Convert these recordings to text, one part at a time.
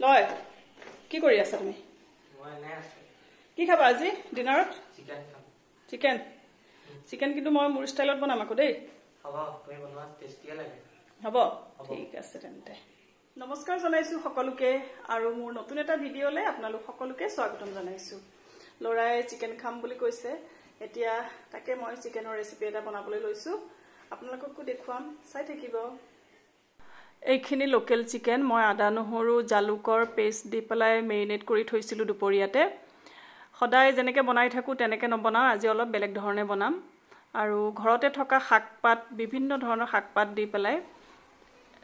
লয় কি কৰি আছা তুমি? মই নাই আছো। কি খাবা আজি ডিনাৰত? চিকেন খাম। চিকেন চিকেন কিন্তু মই মোৰ ষ্টাইলত বনাম আকৌ দেই। হ'ব, তুমি বনোৱা টেষ্টিয়ে লাগে। হ'ব ঠিক আছে তেন্তে। নমস্কাৰ জনাইছো সকলোকে আৰু মোৰ নতুন এটা ভিডিঅ'লে আপোনালোক সকলোকে স্বাগতম জনাইছো। লৰাই চিকেন খাম বুলি কৈছে, এতিয়া তাকে মই চিকেনৰ ৰেচিপি এটা বনাবলৈ লৈছো, আপোনালোককো দেখুৱাম, চাই থাকিব। এইখিনি লোকেল চিকেন মই আদা নহৰু জালুকৰ পেষ্ট দি পেলাই মেৰিনেট কৰি থৈছিলো দুপৰীয়াতে। সদায় যেনেকৈ বনাই থাকোঁ তেনেকৈ নবনাওঁ, আজি অলপ বেলেগ ধৰণে বনাম। আৰু ঘৰতে থকা শাক পাত বিভিন্ন ধৰণৰ শাক পাত দি পেলাই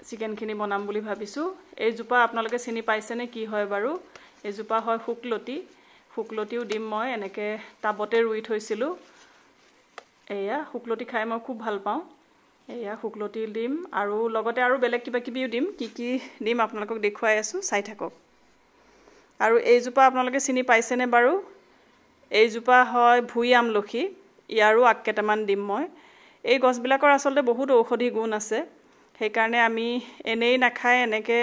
চিকেনখিনি বনাম বুলি ভাবিছোঁ। এইজোপা আপোনালোকে চিনি পাইছেনে কি হয় বাৰু? এইজোপা হয় শুকলতি। শুকলতিও দিম মই, এনেকৈ টাবতে ৰুই থৈছিলোঁ। এয়া শুকলতি খাই মই খুব ভাল পাওঁ। এয়া শুকলতি দিম আৰু লগতে আৰু বেলেগ কিবা কিবিও দিম। কি কি দিম আপোনালোকক দেখুৱাই আছোঁ, চাই থাকক। আৰু এইজোপা আপোনালোকে চিনি পাইছেনে বাৰু? এইজোপা হয় ভুই আমলখি, ইয়াৰো আগ কেইটামান দিম মই। এই গছবিলাকৰ আচলতে বহুত ঔষধি গুণ আছে, সেইকাৰণে আমি এনেই নাখায় এনেকৈ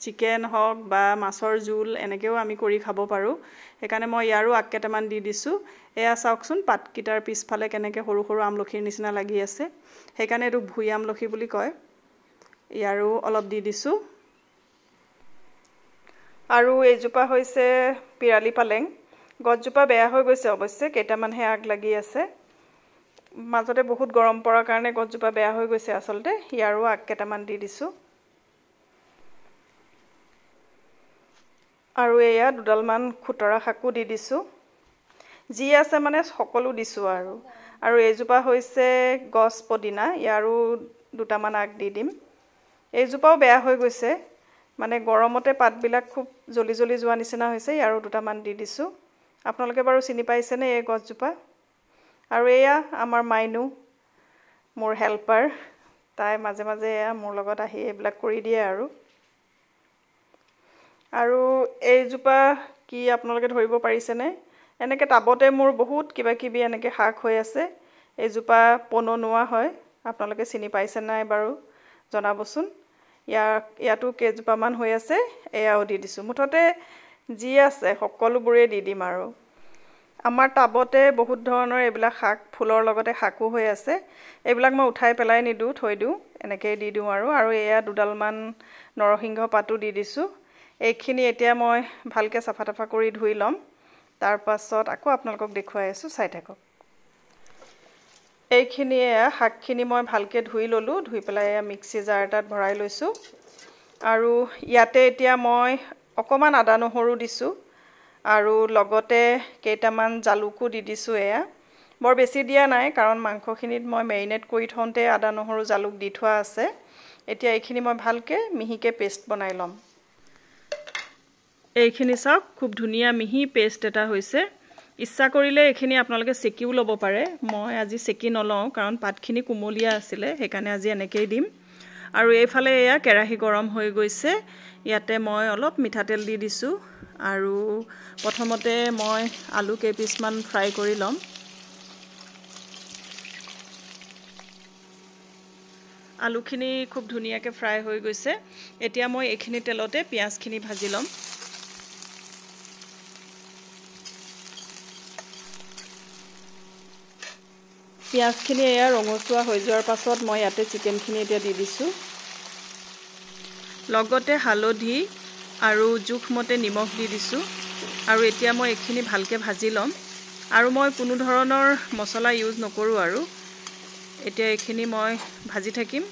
চিকেন হওক বা মাছৰ জোল এনেকৈও আমি কৰি খাব পাৰোঁ। সেইকাৰণে মই ইয়াৰো আগ কেইটামান দি দিছোঁ। এয়া চাওকচোন পাতকেইটাৰ পিছফালে কেনেকৈ সৰু সৰু আমলখিৰ নিচিনা লাগি আছে, সেইকাৰণে এইটো ভুই আমলখি বুলি কয়। ইয়াৰো অলপ দি দিছোঁ। আৰু এইজোপা হৈছে পিৰালি পালেং। গছজোপা বেয়া হৈ গৈছে অৱশ্যে, কেইটামানহে আগ লাগি আছে। মাজতে বহুত গৰম পৰাৰ কাৰণে গছজোপা বেয়া হৈ গৈছে আচলতে। ইয়াৰো আগ কেইটামান দি দিছোঁ। আৰু এয়া দুডালমান খুতৰা শাকো দি দিছোঁ। যি আছে মানে সকলো দিছোঁ আৰু। আৰু এইজোপা হৈছে গছ পদিনা, ইয়াৰো দুটামান আগ দি দিম। এইজোপাও বেয়া হৈ গৈছে, মানে গৰমতে পাতবিলাক খুব জ্বলি জ্বলি যোৱা নিচিনা হৈছে। ইয়াৰো দুটামান দি দিছোঁ। আপোনালোকে বাৰু চিনি পাইছেনে এই গছজোপা? আৰু এয়া আমাৰ মাইনু, মোৰ হেল্পাৰ। তাই মাজে মাজে এয়া মোৰ লগত আহি এইবিলাক কৰি দিয়ে আৰু। আৰু এইজোপা কি আপোনালোকে ধৰিব পাৰিছেনে? এনেকৈ টাবতে মোৰ বহুত কিবা কিবি এনেকৈ শাক হৈ আছে। এইজোপা পননুৱা হয়, আপোনালোকে চিনি পাইছে নাই বাৰু জনাবচোন। ইয়াতো কেইজোপামান হৈ আছে, এয়াও দি দিছোঁ। মুঠতে যি আছে সকলোবোৰেই দি দিম আৰু। আমাৰ টাবতে বহুত ধৰণৰ এইবিলাক শাক, ফুলৰ লগতে শাকো হৈ আছে। এইবিলাক মই উঠাই পেলাই নিদিওঁ, থৈ দিওঁ, এনেকৈয়ে দি দিওঁ আৰু। আৰু এয়া দুডালমান নৰসিংহ পাতো দি দিছোঁ। এইখিনি এতিয়া মই ভালকৈ চাফা তাফা কৰি ধুই ল'ম, তাৰপাছত আকৌ আপোনালোকক দেখুৱাই আছোঁ, চাই থাকক। এইখিনি এয়া শাকখিনি মই ভালকৈ ধুই ল'লোঁ, ধুই পেলাই এয়া মিক্সি জাৰ এটাত ভৰাই লৈছোঁ। আৰু ইয়াতে এতিয়া মই অকণমান আদা নহৰু দিছোঁ আৰু লগতে কেইটামান জালুকো দি দিছোঁ। এয়া বৰ বেছি দিয়া নাই, কাৰণ মাংসখিনিত মই মেৰিনেট কৰি থওঁতে আদা নহৰু জালুক দি থোৱা আছে। এতিয়া এইখিনি মই ভালকৈ মিহিকৈ পেষ্ট বনাই ল'ম। এইখিনি চাওক, খুব ধুনীয়া মিহি পেষ্ট এটা হৈছে। ইচ্ছা কৰিলে এইখিনি আপোনালোকে চেকিও ল'ব পাৰে। মই আজি চেকি নলওঁ, কাৰণ পাতখিনি কুমলীয়া আছিলে, সেইকাৰণে আজি এনেকৈয়ে দিম। আৰু এইফালে এয়া কেৰাহী গৰম হৈ গৈছে। ইয়াতে মই অলপ মিঠাতেল দি দিছোঁ আৰু প্ৰথমতে মই আলু কেইপিচমান ফ্ৰাই কৰি ল'ম। আলুখিনি খুব ধুনীয়াকৈ ফ্ৰাই হৈ গৈছে। এতিয়া মই এইখিনি তেলতে পিঁয়াজখিনি ভাজি ল'ম। পিঁয়াজখিনি এয়া ৰঙচুৱা হৈ যোৱাৰ পাছত মই ইয়াতে চিকেনখিনি এতিয়া দি দিছোঁ। লগতে হালধি আৰু জোখমতে নিমখ দি দিছোঁ। আৰু এতিয়া মই এইখিনি ভালকৈ ভাজি ল'ম। আৰু মই কোনো ধৰণৰ মছলা ইউজ নকৰোঁ আৰু। এতিয়া এইখিনি মই ভাজি থাকিম।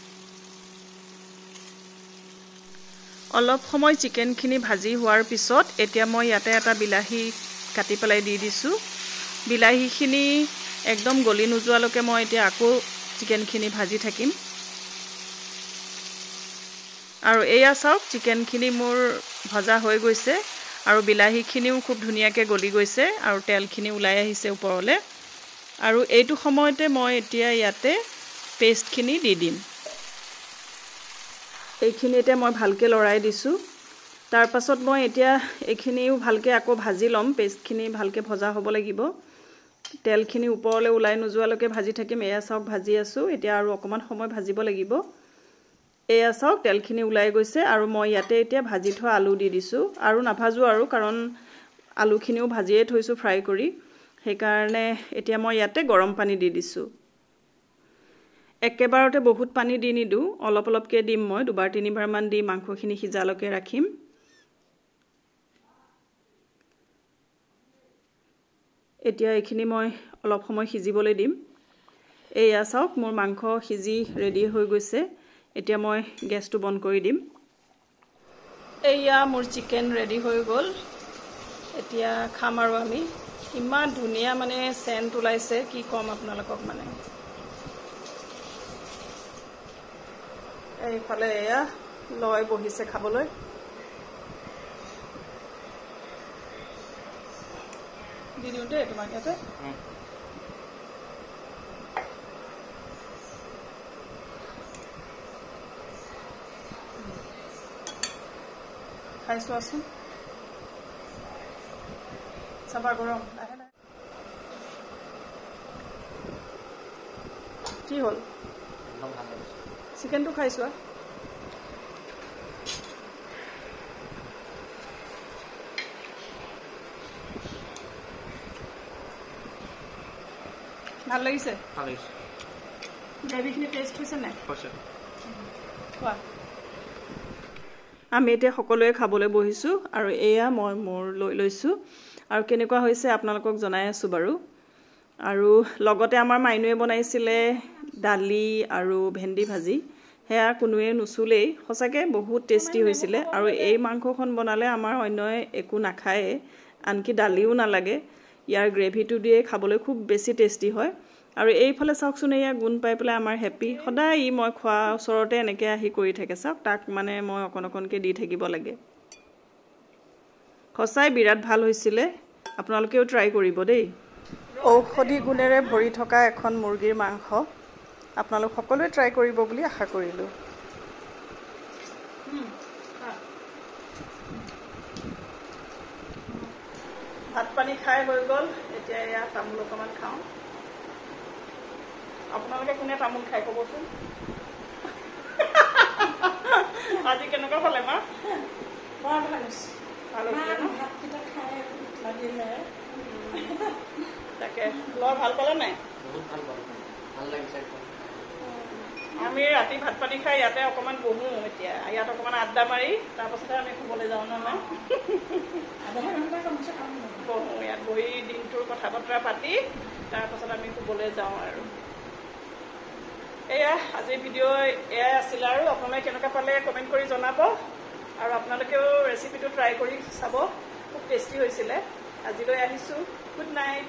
অলপ সময় চিকেনখিনি ভাজি হোৱাৰ পিছত এতিয়া মই ইয়াতে এটা বিলাহী কাটি পেলাই দি দিছোঁ। বিলাহীখিনি একদম গলি নোযোৱালৈকে মই এতিয়া আকৌ চিকেনখিনি ভাজি থাকিম। আৰু এয়া চাওক, চিকেনখিনি মোৰ ভজা হৈ গৈছে আৰু বিলাহীখিনিও খুব ধুনীয়াকৈ গলি গৈছে আৰু তেলখিনি ওলাই আহিছে ওপৰলৈ। আৰু এইটো সময়তে মই এতিয়া ইয়াতে পেষ্টখিনি দি দিম। এইখিনি এতিয়া মই ভালকৈ লৰাই দিছোঁ। তাৰপাছত মই এতিয়া এইখিনিও ভালকৈ আকৌ ভাজি ল'ম। পেষ্টখিনি ভালকৈ ভজা হ'ব লাগিব। তেলখিনি ওপৰলৈ ওলাই নোযোৱালৈকে ভাজি থাকিম। এয়া চাওক, ভাজি আছোঁ। এতিয়া আৰু অকণমান সময় ভাজিব লাগিব। এয়া চাওক তেলখিনি ওলাই গৈছে আৰু মই ইয়াতে এতিয়া ভাজি থোৱা আলু দি দিছোঁ আৰু নাভাজো আৰু কাৰণ আলুখিনিও ভাজিয়ে থৈছোঁ ফ্ৰাই কৰি সেইকাৰণে এতিয়া মই ইয়াতে গৰম পানী দি দিছোঁ একেবাৰতে বহুত পানী দি নিদিওঁ অলপ অলপকৈ দিম মই দুবাৰ তিনিবাৰমান দি মাংসখিনি সিজালৈকে ৰাখিম এতিয়া এইখিনি মই অলপ সময় সিজিবলৈ দিম এয়া চাওক মোৰ মাংস সিজি ৰেডি হৈ গৈছে এতিয়া মই গেছটো বন্ধ কৰি দিম এয়া মোৰ চিকেন ৰেডি হৈ গ'ল এতিয়া খাম আৰু আমি ইমান ধুনীয়া মানে সেন্ট ওলাইছে কি কম আপোনালোকক মানে এইফালে এয়া লয় বহিছে খাবলৈ দি দিওঁ দেই তোমাক ইয়াতে খাই চোৱাচোন চাবা গৰম লাহে লাহে কি হ'ল চিকেনটো খাই চোৱা ভাল লাগিছে গ্ৰেভিখিনি টেষ্ট হৈছে নাই কোৱা আমি এতিয়া সকলোৱে খাবলৈ বহিছোঁ আৰু এয়া মই মোৰ লৈ লৈছোঁ আৰু কেনেকুৱা হৈছে আপোনালোকক জনাই আছোঁ বাৰু আৰু লগতে আমাৰ মাইনুৱে বনাইছিলে দালি আৰু ভেন্দি ভাজি সেয়া কোনোৱে নুচুলেই সঁচাকৈ বহুত টেষ্টি হৈছিলে আৰু এই মাংসখন বনালে আমাৰ অন্যই একো নাখায়ে আনকি দালিও নালাগে ইয়াৰ গ্ৰেভিটো দিয়ে খাবলৈ খুব বেছি টেষ্টি হয় আৰু এইফালে চাওকচোন এয়া গুণ পাই পেলাই আমাৰ হেপী সদায় ই মই খোৱা ওচৰতে এনেকৈ আহি কৰি থাকে চাওক তাক মানে মই অকণ অকণকৈ দি থাকিব লাগে সঁচাই বিৰাট ভাল হৈছিলে আপোনালোকেও ট্ৰাই কৰিব দেই ঔষধি গুণেৰে ভৰি থকা এখন মুৰ্গীৰ মাংস আপোনালোক সকলোৱে ট্ৰাই কৰিব বুলি আশা কৰিলোঁ ভাত পানী খাই হৈ গ'ল এতিয়া এয়া তামোল অকণমান খাওঁ আপোনালোকে কোনে তামোল খাই ক'বচোন আজি কেনেকুৱা পালে মা বৰ ভাল হৈছে ভাল হৈছে ভাতকেইটা খাই লাগিলে তাকে বৰ ভাল পালে নাই আমি ৰাতি ভাত পানী খাই ইয়াতে অকণমান বহোঁ এতিয়া ইয়াত অকণমান আড্ডা মাৰি তাৰপাছতে আমি শুবলৈ যাওঁ নহয় বহোঁ ইয়াত বহি দিনটোৰ কথা বতৰা পাতি তাৰপাছত আমি শুবলৈ যাওঁ আৰু এয়া আজিৰ ভিডিঅ' এয়াই আছিলে আৰু আপোনালোকে কেনেকুৱা পালে কমেণ্ট কৰি জনাব আৰু আপোনালোকেও ৰেচিপিটো ট্ৰাই কৰি চাব খুব টেষ্টি হৈছিলে আজিলৈ আহিছোঁ গুড নাইট